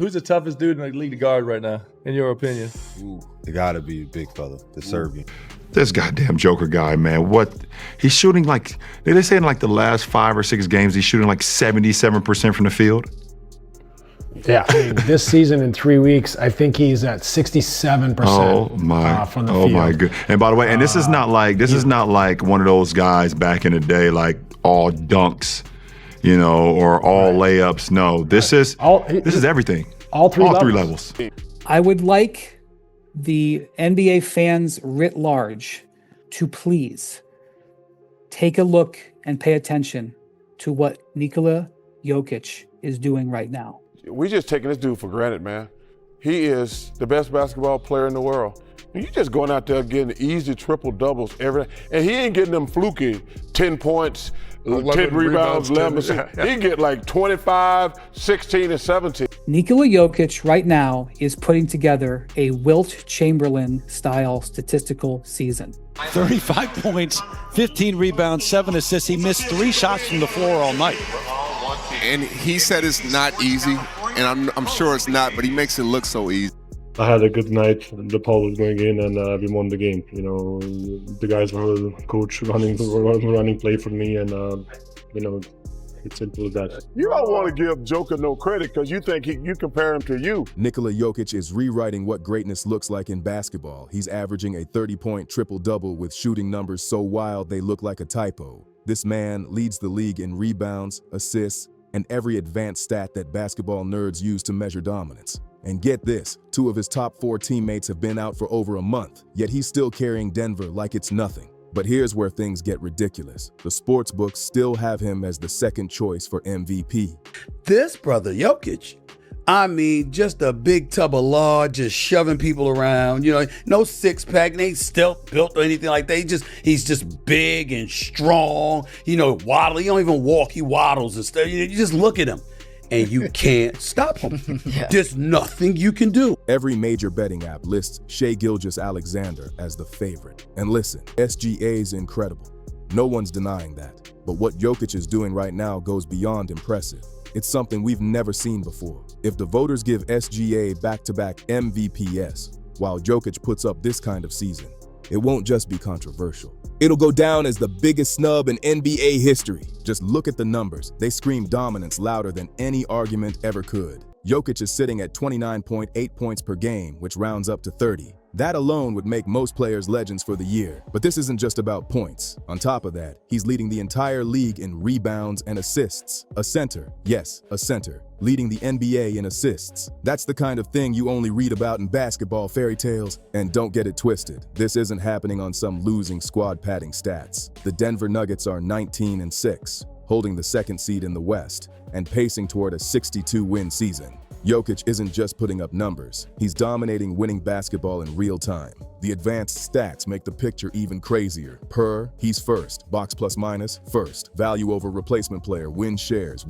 Who's the toughest dude in the league to guard right now, in your opinion? Ooh, it gotta be big fella, the Serbian. This goddamn Joker guy, man. What he's shooting like? They say in like the last 5 or 6 games, he's shooting like 77% from the field. Yeah, I mean, this season in 3 weeks, I think he's at 67% from the field. Oh my god! And by the way, and this is not like one of those guys back in the day, like all dunks, or all layups. No, this is everything. All three levels. I would like the NBA fans writ large to please take a look and pay attention to what Nikola Jokic is doing right now. We just taking this dude for granted, man. He is the best basketball player in the world. You just going out there getting easy triple doubles every day, and he ain't getting them fluky 10 points, 10 rebounds, 11. He get like 25, 16, and 17. Nikola Jokic right now is putting together a Wilt Chamberlain-style statistical season. 35 points, 15 rebounds, 7 assists. He missed 3 shots from the floor all night. And he said it's not easy, and I'm sure it's not, but he makes it look so easy. I had a good night. The ball was going in, and we won the game. The guys were coach running play for me, and it's simple as that. You don't want to give Joker no credit because you think you compare him to you. Nikola Jokic is rewriting what greatness looks like in basketball. He's averaging a 30-point triple-double with shooting numbers so wild they look like a typo. This man leads the league in rebounds, assists, and every advanced stat that basketball nerds use to measure dominance. And get this, 2 of his top 4 teammates have been out for over a month, yet he's still carrying Denver like it's nothing. But here's where things get ridiculous. The sports books still have him as the second choice for MVP. This brother, Jokic, I mean, just a big tub of lard, just shoving people around, no six-pack, and ain't stealth built or anything like that. He's just big and strong, waddle. He don't even walk, he waddles and stuff. You just look at him, and you can't stop him. There's nothing you can do. Every major betting app lists Shai Gilgeous-Alexander as the favorite. And listen, SGA's incredible. No one's denying that. But what Jokic is doing right now goes beyond impressive. It's something we've never seen before. If the voters give SGA back-to-back MVPs, while Jokic puts up this kind of season, it won't just be controversial. It'll go down as the biggest snub in NBA history. Just look at the numbers. They scream dominance louder than any argument ever could. Jokic is sitting at 29.8 points per game, which rounds up to 30. That alone would make most players legends for the year. But this isn't just about points. On top of that, he's leading the entire league in rebounds and assists. A center, yes, a center, leading the NBA in assists. That's the kind of thing you only read about in basketball fairy tales. And don't get it twisted, this isn't happening on some losing squad padding stats. The Denver Nuggets are 19-6, holding the 2nd seed in the West, and pacing toward a 62-win season. Jokic isn't just putting up numbers, he's dominating winning basketball in real time. The advanced stats make the picture even crazier. He's first. Box plus minus, first. Value over replacement player, win shares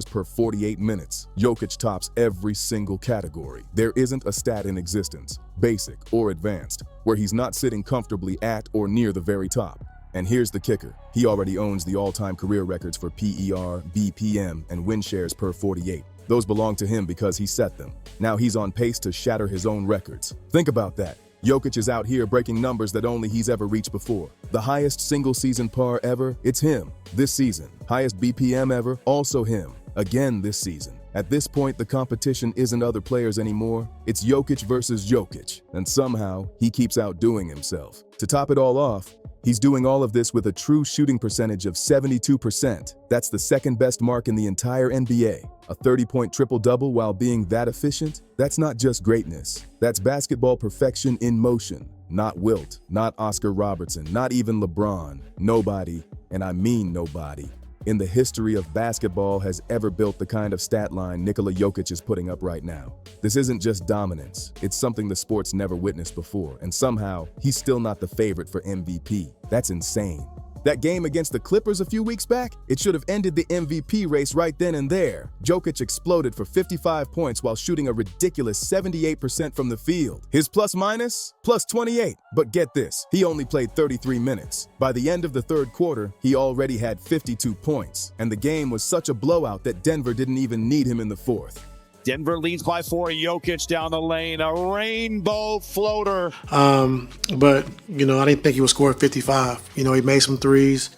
per 48 minutes. Jokic tops every single category. There isn't a stat in existence, basic or advanced, where he's not sitting comfortably at or near the very top. And here's the kicker. He already owns the all-time career records for PER, BPM, and win shares per 48. Those belong to him because he set them. Now he's on pace to shatter his own records. Think about that. Jokic is out here breaking numbers that only he's ever reached before. The highest single-season PAR ever, it's him. This season. Highest BPM ever, also him. Again this season. At this point, the competition isn't other players anymore. It's Jokic versus Jokic. And somehow, he keeps outdoing himself. To top it all off, he's doing all of this with a true shooting percentage of 72%. That's the 2nd best mark in the entire NBA. A 30-point triple-double while being that efficient? That's not just greatness. That's basketball perfection in motion. Not Wilt, not Oscar Robertson, not even LeBron. Nobody, and I mean nobody, in the history of basketball has ever built the kind of stat line Nikola Jokic is putting up right now. This isn't just dominance, it's something the sport's never witnessed before, and somehow, he's still not the favorite for MVP. That's insane. That game against the Clippers a few weeks back, it should have ended the MVP race right then and there. Jokic exploded for 55 points while shooting a ridiculous 78% from the field. His plus-minus? Plus 28. But get this, he only played 33 minutes. By the end of the 3rd quarter, he already had 52 points. And the game was such a blowout that Denver didn't even need him in the 4th. Denver leads by 4. Jokic down the lane, a rainbow floater. But, I didn't think he would score 55. He made some threes.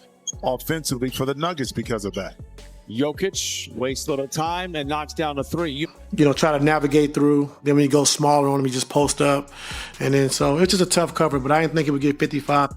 Offensively for the Nuggets because of that. Jokic wastes a little time and knocks down a 3. Try to navigate through. Then when he goes smaller on him, he just post up. And then so it's just a tough cover, but I didn't think he would get 55.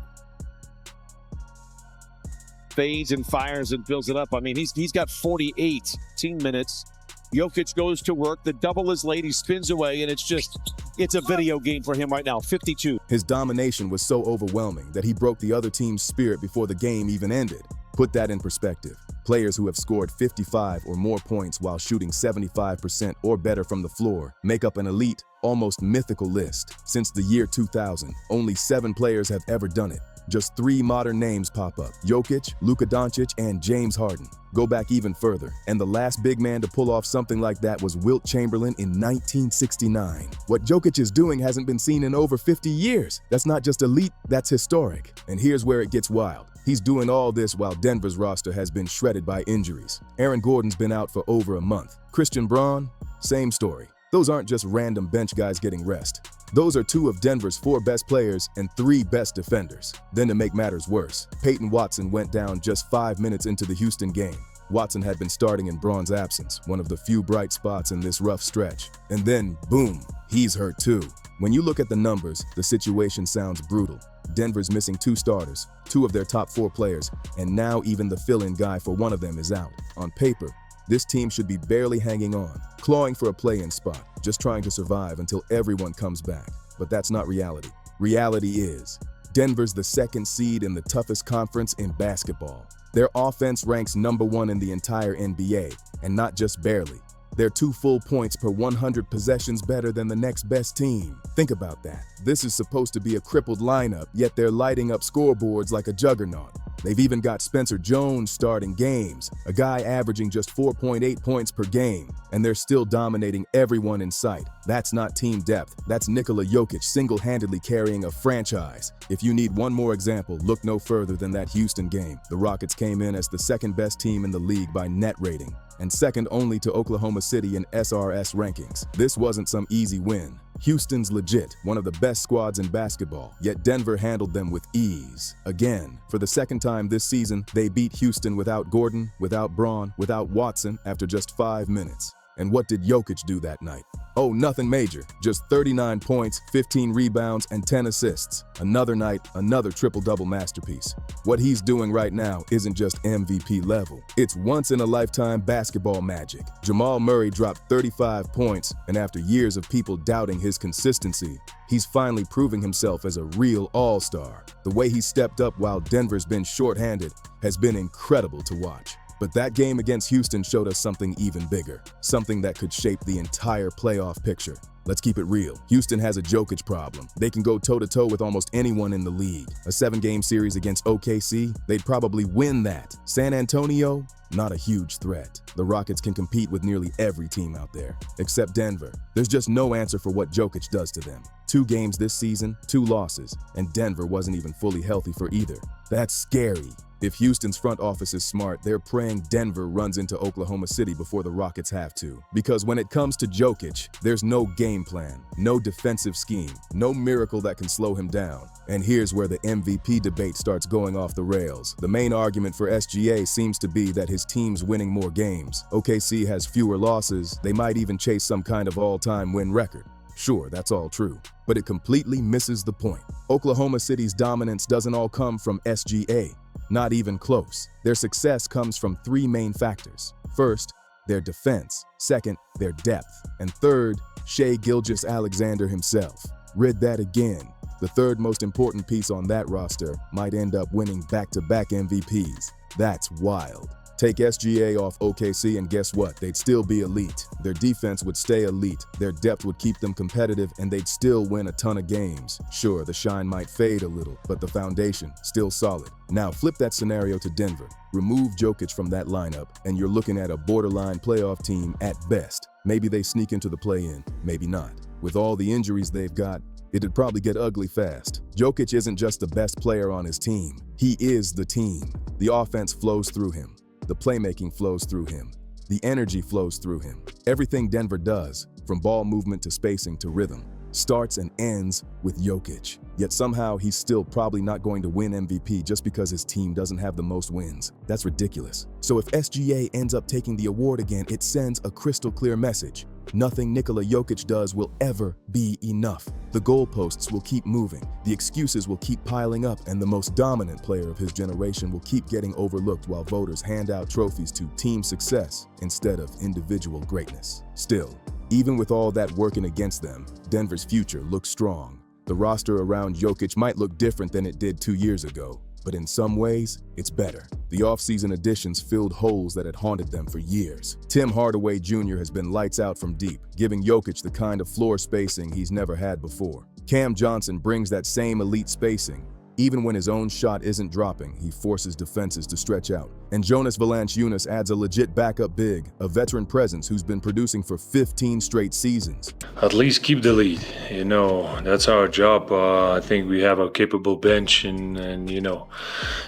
Fades and fires and builds it up. I mean, he's got 48 team minutes. Jokic goes to work. The double is late. He spins away, and it's a video game for him right now. 52. His domination was so overwhelming that he broke the other team's spirit before the game even ended. Put that in perspective. Players who have scored 55 or more points while shooting 75% or better from the floor make up an elite, almost mythical list. Since the year 2000, only 7 players have ever done it. Just 3 modern names pop up: Jokic, Luka Doncic, and James Harden. Go back even further, and the last big man to pull off something like that was Wilt Chamberlain in 1969. What Jokic is doing hasn't been seen in over 50 years. That's not just elite, that's historic. And here's where it gets wild. He's doing all this while Denver's roster has been shredded by injuries. Aaron Gordon's been out for over a month. Christian Braun, same story. Those aren't just random bench guys getting rest. Those are 2 of Denver's 4 best players and 3 best defenders. Then to make matters worse, Peyton Watson went down just 5 minutes into the Houston game. Watson had been starting in Braun's absence, one of the few bright spots in this rough stretch. And then, boom, he's hurt too. When you look at the numbers, the situation sounds brutal. Denver's missing 2 starters, 2 of their top 4 players, and now even the fill-in guy for one of them is out. On paper, this team should be barely hanging on, clawing for a play-in spot, just trying to survive until everyone comes back. But that's not reality. Reality is, Denver's the 2nd seed in the toughest conference in basketball. Their offense ranks number 1 in the entire NBA, and not just barely. They're 2 full points per 100 possessions better than the next best team. Think about that. This is supposed to be a crippled lineup, yet they're lighting up scoreboards like a juggernaut. They've even got Spencer Jones starting games, a guy averaging just 4.8 points per game, and they're still dominating everyone in sight. That's not team depth. That's Nikola Jokic single-handedly carrying a franchise. If you need one more example, look no further than that Houston game. The Rockets came in as the 2nd best team in the league by net rating, and second only to Oklahoma City in SRS rankings. This wasn't some easy win. Houston's legit, one of the best squads in basketball, yet Denver handled them with ease. Again, for the 2nd time this season, they beat Houston without Gordon, without Braun, without Watson after just 5 minutes. And what did Jokic do that night? Oh, nothing major. Just 39 points, 15 rebounds, and 10 assists. Another night, another triple-double masterpiece. What he's doing right now isn't just MVP level. It's once-in-a-lifetime basketball magic. Jamal Murray dropped 35 points, and after years of people doubting his consistency, he's finally proving himself as a real all-star. The way he stepped up while Denver's been shorthanded has been incredible to watch. But that game against Houston showed us something even bigger, something that could shape the entire playoff picture. Let's keep it real. Houston has a Jokic problem. They can go toe-to-toe with almost anyone in the league. A 7-game series against OKC, they'd probably win that. San Antonio, not a huge threat. The Rockets can compete with nearly every team out there, except Denver. There's just no answer for what Jokic does to them. 2 games this season, 2 losses, and Denver wasn't even fully healthy for either. That's scary. If Houston's front office is smart, they're praying Denver runs into Oklahoma City before the Rockets have to. Because when it comes to Jokic, there's no game plan, no defensive scheme, no miracle that can slow him down. And here's where the MVP debate starts going off the rails. The main argument for SGA seems to be that his team's winning more games. OKC has fewer losses, they might even chase some kind of all-time win record. Sure, that's all true, but it completely misses the point. Oklahoma City's dominance doesn't all come from SGA. Not even close. Their success comes from 3 main factors. First, their defense. Second, their depth. And third, Shai Gilgeous-Alexander himself. Read that again. The 3rd most important piece on that roster might end up winning back-to-back MVPs. That's wild. Take SGA off OKC and guess what? They'd still be elite. Their defense would stay elite, their depth would keep them competitive, and they'd still win a ton of games. Sure, the shine might fade a little, but the foundation, still solid. Now flip that scenario to Denver. Remove Jokic from that lineup, and you're looking at a borderline playoff team at best. Maybe they sneak into the play-in, maybe not. With all the injuries they've got, it'd probably get ugly fast. Jokic isn't just the best player on his team. He is the team. The offense flows through him. The playmaking flows through him. The energy flows through him. Everything Denver does, from ball movement to spacing to rhythm, starts and ends with Jokic. Yet somehow he's still probably not going to win MVP just because his team doesn't have the most wins. That's ridiculous. So if SGA ends up taking the award again, it sends a crystal clear message. Nothing Nikola Jokic does will ever be enough. The goalposts will keep moving, the excuses will keep piling up, and the most dominant player of his generation will keep getting overlooked while voters hand out trophies to team success instead of individual greatness. Still, even with all that working against them, Denver's future looks strong. The roster around Jokic might look different than it did 2 years ago, but in some ways, it's better. The offseason additions filled holes that had haunted them for years. Tim Hardaway Jr. has been lights out from deep, giving Jokic the kind of floor spacing he's never had before. Cam Johnson brings that same elite spacing. Even when his own shot isn't dropping, he forces defenses to stretch out. And Jonas Valanciunas adds a legit backup big, a veteran presence who's been producing for 15 straight seasons. At least keep the lead. You know, that's our job. I think we have a capable bench and you know,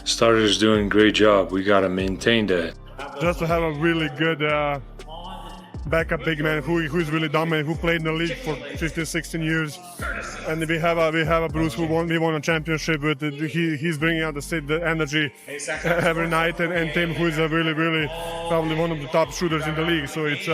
starters doing a great job. We got to maintain that. Just to have a really good backup big man who's really dominant, who played in the league for 15, 16 years. And we have a Bruce who won a championship, but he's bringing out the energy every night, and Tim, who is a really probably one of the top shooters in the league. So it's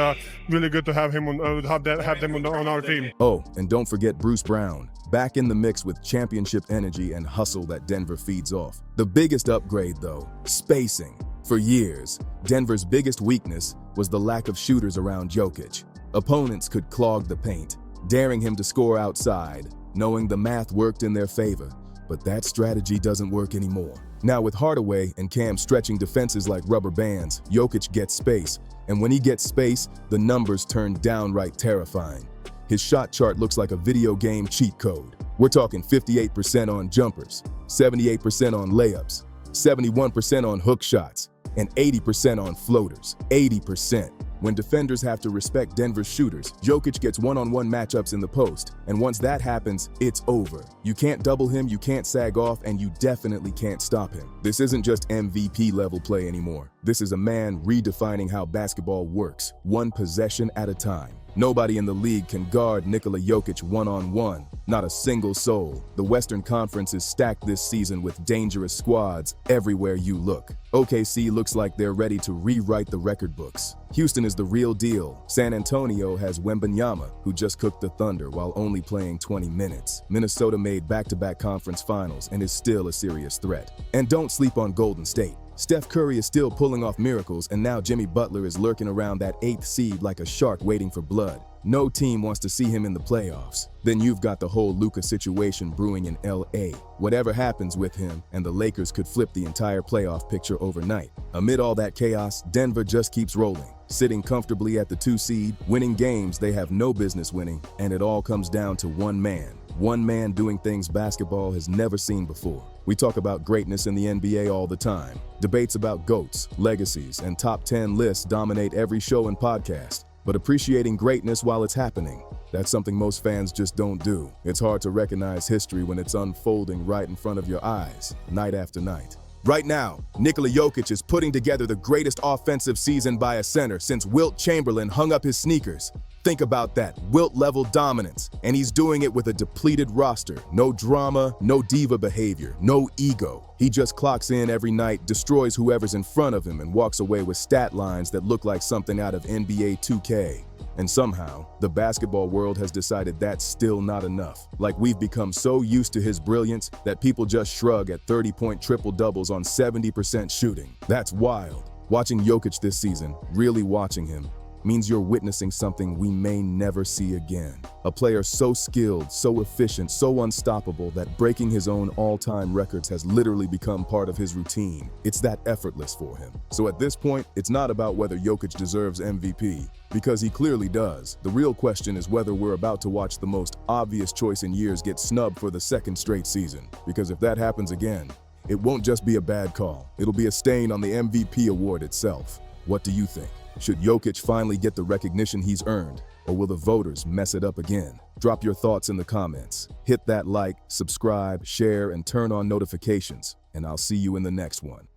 really good to have him have them on our team. Oh, and don't forget Bruce Brown, back in the mix with championship energy and hustle that Denver feeds off. The biggest upgrade though, spacing. For years, Denver's biggest weakness was the lack of shooters around Jokic. Opponents could clog the paint, daring him to score outside, knowing the math worked in their favor. But that strategy doesn't work anymore. Now with Hardaway and Cam stretching defenses like rubber bands, Jokic gets space. And when he gets space, the numbers turn downright terrifying. His shot chart looks like a video game cheat code. We're talking 58% on jumpers, 78% on layups, 71% on hook shots, and 80% on floaters. 80%. When defenders have to respect Denver's shooters, Jokic gets one-on-one matchups in the post, and once that happens, it's over. You can't double him, you can't sag off, and you definitely can't stop him. This isn't just MVP level play anymore. This is a man redefining how basketball works, one possession at a time. Nobody in the league can guard Nikola Jokic one-on-one. Not a single soul. The Western Conference is stacked this season with dangerous squads everywhere you look. OKC looks like they're ready to rewrite the record books. Houston is the real deal. San Antonio has Wembanyama, who just cooked the Thunder while only playing 20 minutes. Minnesota made back-to-back conference finals and is still a serious threat. And don't sleep on Golden State. Steph Curry is still pulling off miracles, and now Jimmy Butler is lurking around that 8th seed like a shark waiting for blood. No team wants to see him in the playoffs. Then you've got the whole Luka situation brewing in LA. Whatever happens with him, and the Lakers could flip the entire playoff picture overnight. Amid all that chaos, Denver just keeps rolling, sitting comfortably at the 2 seed, winning games they have no business winning, and it all comes down to one man. One man doing things basketball has never seen before. We talk about greatness in the NBA all the time. Debates about GOATs, legacies, and top 10 lists dominate every show and podcast. But appreciating greatness while it's happening, that's something most fans just don't do. It's hard to recognize history when it's unfolding right in front of your eyes, night after night. Right now, Nikola Jokic is putting together the greatest offensive season by a center since Wilt Chamberlain hung up his sneakers. Think about that, Wilt-level dominance, and he's doing it with a depleted roster. No drama, no diva behavior, no ego. He just clocks in every night, destroys whoever's in front of him, and walks away with stat lines that look like something out of NBA 2K. And somehow, the basketball world has decided that's still not enough. Like we've become so used to his brilliance that people just shrug at 30-point triple-doubles on 70% shooting. That's wild. Watching Jokic this season, really watching him, means you're witnessing something we may never see again. A player so skilled, so efficient, so unstoppable that breaking his own all-time records has literally become part of his routine. It's that effortless for him. So at this point, it's not about whether Jokic deserves MVP, because he clearly does. The real question is whether we're about to watch the most obvious choice in years get snubbed for the 2nd straight season. Because if that happens again, it won't just be a bad call. It'll be a stain on the MVP award itself. What do you think? Should Jokic finally get the recognition he's earned, or will the voters mess it up again? Drop your thoughts in the comments. Hit that like, subscribe, share, and turn on notifications, and I'll see you in the next one.